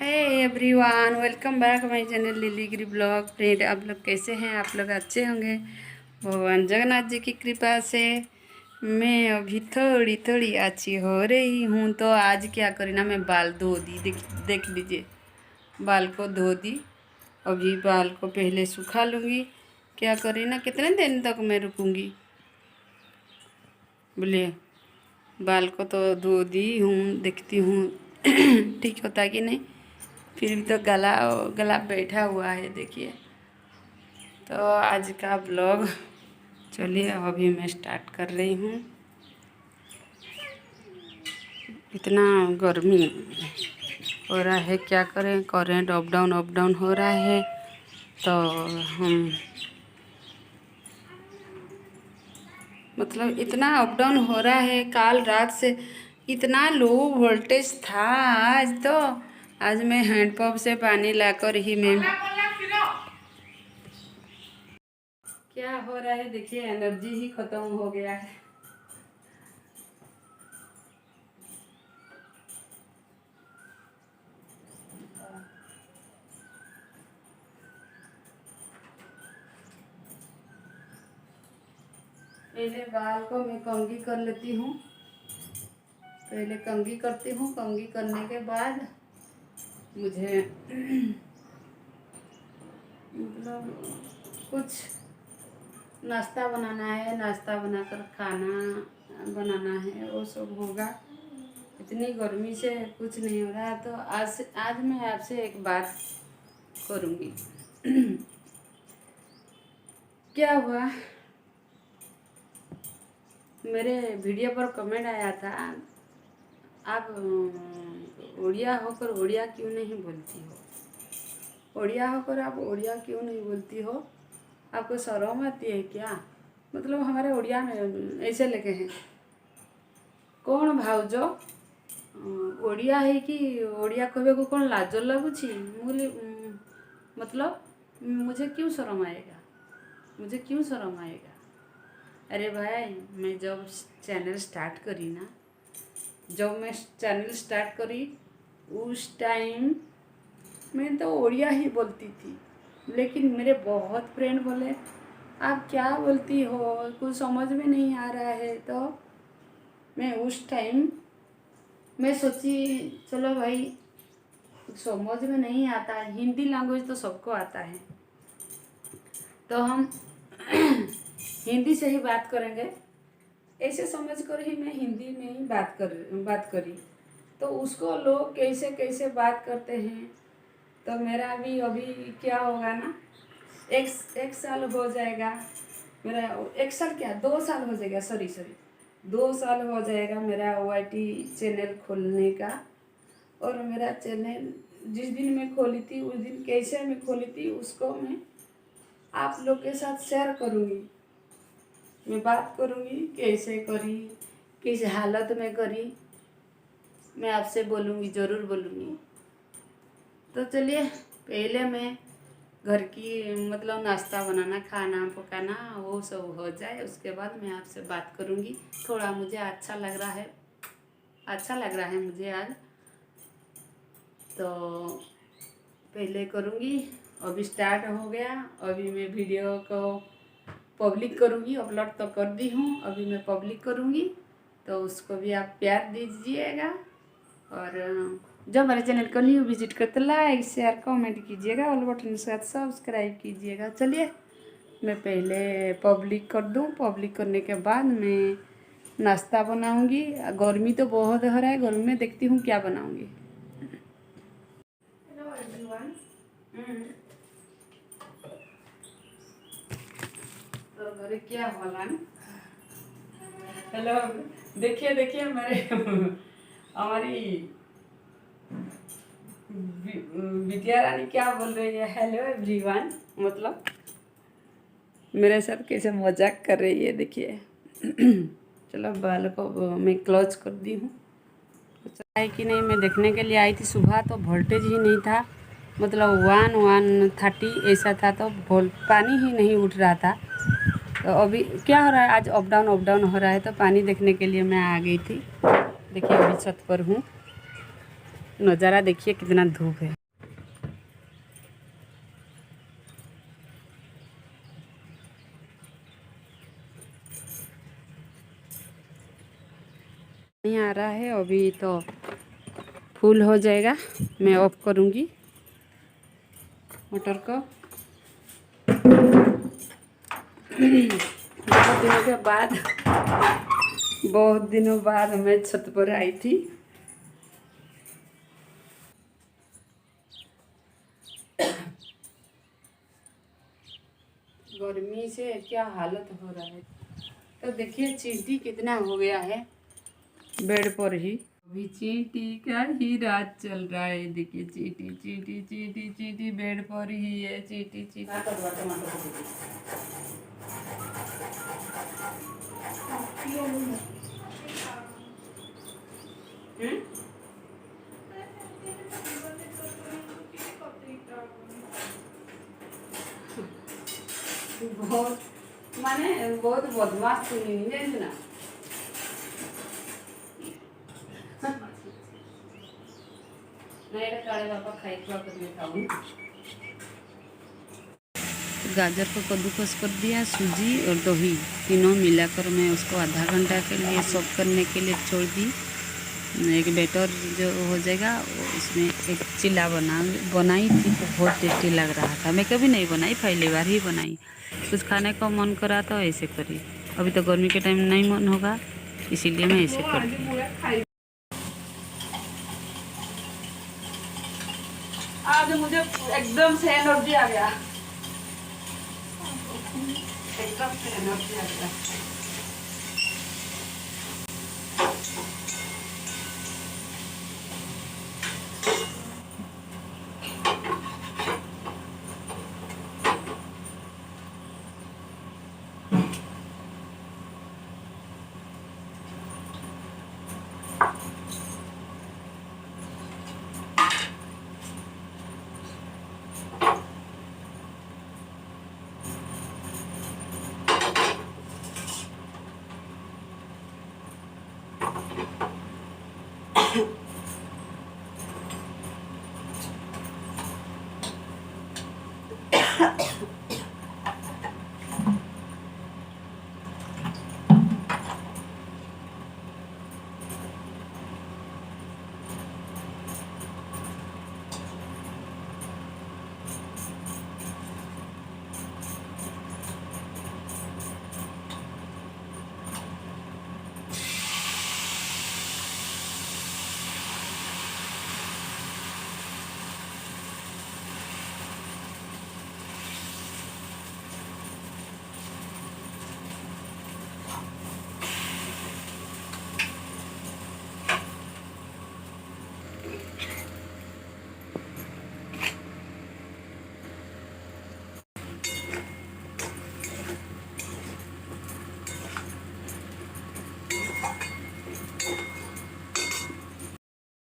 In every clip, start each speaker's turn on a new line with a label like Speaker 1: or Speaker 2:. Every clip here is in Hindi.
Speaker 1: Hey everyone, welcome back my channel Lily Giri blog. Friend, आप लोग कैसे हैं? आप लोग अच्छे होंगे भगवान जगन्नाथ जी की कृपा से। मैं अभी थोड़ी थोड़ी अच्छी हो रही हूँ। तो आज क्या करी ना, मैं बाल धो दी। देख लीजिए, बाल को धो दी। अभी बाल को पहले सुखा लूँगी। क्या करी ना, कितने दिन तक मैं रुकूँगी? बोलिए। बाल को तो धो दी हूँ, देखती हूँ ठीक होता है कि नहीं। फिर भी तो गला गला बैठा हुआ है, देखिए। तो आज का ब्लॉग चलिए अभी मैं स्टार्ट कर रही हूँ। इतना गर्मी हो रहा है, क्या करें। करेंट अप डाउन हो रहा है। तो हम मतलब इतना अप डाउन हो रहा है। काल रात से इतना लो वोल्टेज था। आज मैं हैंडपंप से पानी लाकर ही मैं क्या हो रहा है देखिए, एनर्जी ही खत्म हो गया है। पहले बाल को मैं कंघी कर लेती हूँ। पहले कंघी करती हूँ। कंघी करने के बाद मुझे मतलब कुछ नाश्ता बनाना है। नाश्ता बनाकर खाना बनाना है, वो सब होगा। इतनी गर्मी से कुछ नहीं हो रहा। तो आज मैं आपसे एक बात करूँगी। क्या हुआ, मेरे वीडियो पर कमेंट आया था, आप उड़िया होकर उड़िया क्यों नहीं बोलती हो? उड़िया होकर आप उड़िया क्यों नहीं बोलती हो? आपको शर्म आती है क्या? मतलब हमारे उड़िया में ऐसे लगे हैं, कौन भाउजो ओडिया है कि ओडिया कहबे को कौन लाज लगुची? मतलब मुझे क्यों शर्म आएगा? मुझे क्यों शर्म आएगा? अरे भाई, मैं जब चैनल स्टार्ट करी ना, उस टाइम मैं तो ओडिया ही बोलती थी। लेकिन मेरे बहुत फ्रेंड बोले, आप क्या बोलती हो, कुछ समझ में नहीं आ रहा है। तो मैं उस टाइम मैं सोची, चलो भाई, समझ में नहीं आता है, हिंदी लैंग्वेज तो सबको आता है, तो हम हिंदी से ही बात करेंगे। ऐसे समझ कर ही मैं हिंदी में ही बात करी। तो उसको लोग कैसे कैसे बात करते हैं। तो मेरा भी अभी क्या होगा ना, एक साल हो जाएगा मेरा। एक साल क्या, 2 साल हो जाएगा। सॉरी 2 साल हो जाएगा मेरा OYT चैनल खोलने का। और मेरा चैनल जिस दिन मैं खोली थी, उस दिन कैसे मैं खोली थी उसको मैं आप लोग के साथ शेयर करूँगी। मैं बात करूँगी कैसे करी, किस हालत में करी, मैं आपसे बोलूँगी, ज़रूर बोलूँगी। तो चलिए, पहले मैं घर की मतलब नाश्ता बनाना, खाना पकाना वो सब हो जाए, उसके बाद मैं आपसे बात करूँगी। थोड़ा मुझे अच्छा लग रहा है मुझे आज। तो पहले करूँगी। अभी स्टार्ट हो गया। अभी मैं वीडियो को पब्लिक करूँगी। अपलोड तो कर दी हूँ, अभी मैं पब्लिक करूँगी। तो उसको भी आप प्यार दीजिएगा। और जो हमारे चैनल को न्यू विजिट करते, लाइक शेयर कमेंट कीजिएगा, ऑल बटन के साथ सब्सक्राइब कीजिएगा। चलिए, मैं पहले पब्लिक कर दूँ। पब्लिक करने के बाद मैं नाश्ता बनाऊँगी। गर्मी तो बहुत हो रहा है, गर्मी में देखती हूँ क्या बनाऊँगी। Hello everyone. तो घरे क्या होला ना, हेलो, देखिए हमारे हमारी विद्या रानी क्या बोल रही है, हेलो एवरीवन। मतलब मेरे साथ कैसे मजाक कर रही है, देखिए। चलो, बाल को मैं क्लोज कर दी हूँ। है कि नहीं, मैं देखने के लिए आई थी सुबह, तो वोल्टेज ही नहीं था। मतलब 130 ऐसा था। तो पानी ही नहीं उठ रहा था। तो अभी क्या हो रहा है, आज अप डाउन हो रहा है। तो पानी देखने के लिए मैं आ गई थी। देखिए, अभी छत पर हूँ। नज़ारा देखिए, कितना धूप है। नहीं आ रहा है अभी तो फुल हो जाएगा। मैं ऑफ करूँगी मोटर को। बहुत दिनों बाद मैं छत पर आई थी। गर्मी से क्या हालत हो रहा है। तो देखिए चींटी कितना हो गया है बेड पर ही। अभी चींटी का ही राज चल रहा है। देखिए चींटी चींटी चींटी चींटी बेड पर ही है। चींटी चींटी बहुत माने बहुत बदमाश थी ना। गाजर को कद्दूकस कर दिया, सूजी और दही तीनों मिलाकर मैं उसको आधा घंटा के लिए सोक करने के लिए छोड़ दी। एक बैटर जो हो जाएगा उसमें एक चिल्ला बनाई थी तो बहुत टेस्टी लग रहा था। मैं कभी नहीं बनाई, पहली बार ही बनाई। कुछ खाने का मन करा तो ऐसे करी। अभी तो गर्मी के टाइम नहीं मन होगा इसीलिए मैं ऐसे करी। आज मुझे एकदम से एनर्जी आ गया, एकदम से एनर्जी आ गया।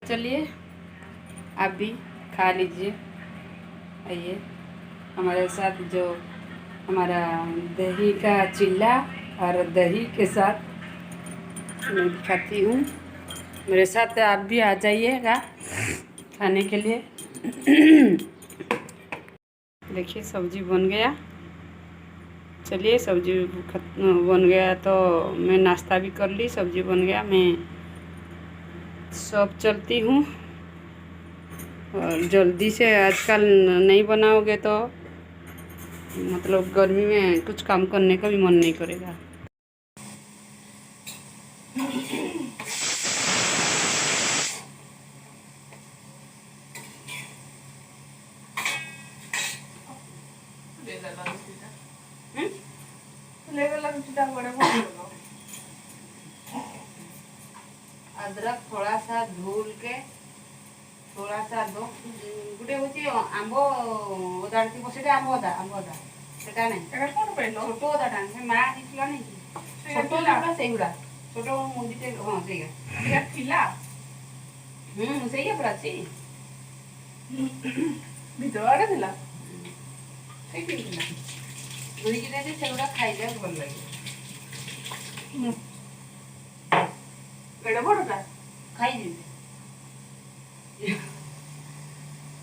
Speaker 1: चलिए आप भी खा लीजिए। आइए हमारे साथ जो हमारा दही का चिल्ला और दही के साथ मैं दिखाती हूँ। मेरे साथ आप भी आ जाइएगा खाने के लिए। देखिए सब्जी बन गया। चलिए सब्जी बन गया तो मैं नाश्ता भी कर ली। सब्जी बन गया, मैं सब चलती हूँ। और जल्दी से आजकल नहीं बनाओगे तो मतलब गर्मी में कुछ काम करने का भी मन नहीं करेगा। अदरक थोड़ा सा धुल के थोड़ा सा दो गुटे हूँ आंब अदा से आंब अदा सेटा नहीं छोट अदाटा माँ दिखला नहीं छोट से छोट मुंडी हाँ से पूरा अच्छी भितर थिला सेगुड़ा खाइले भल लगे। खाई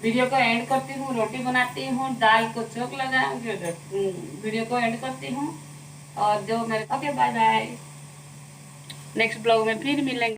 Speaker 1: वीडियो को एंड करती हूँ। रोटी बनाती हूँ, दाल को चौक लगा वीडियो को एंड करती हूँ। और जो मेरे okay bye bye. Next blog में फिर मिलेंगे।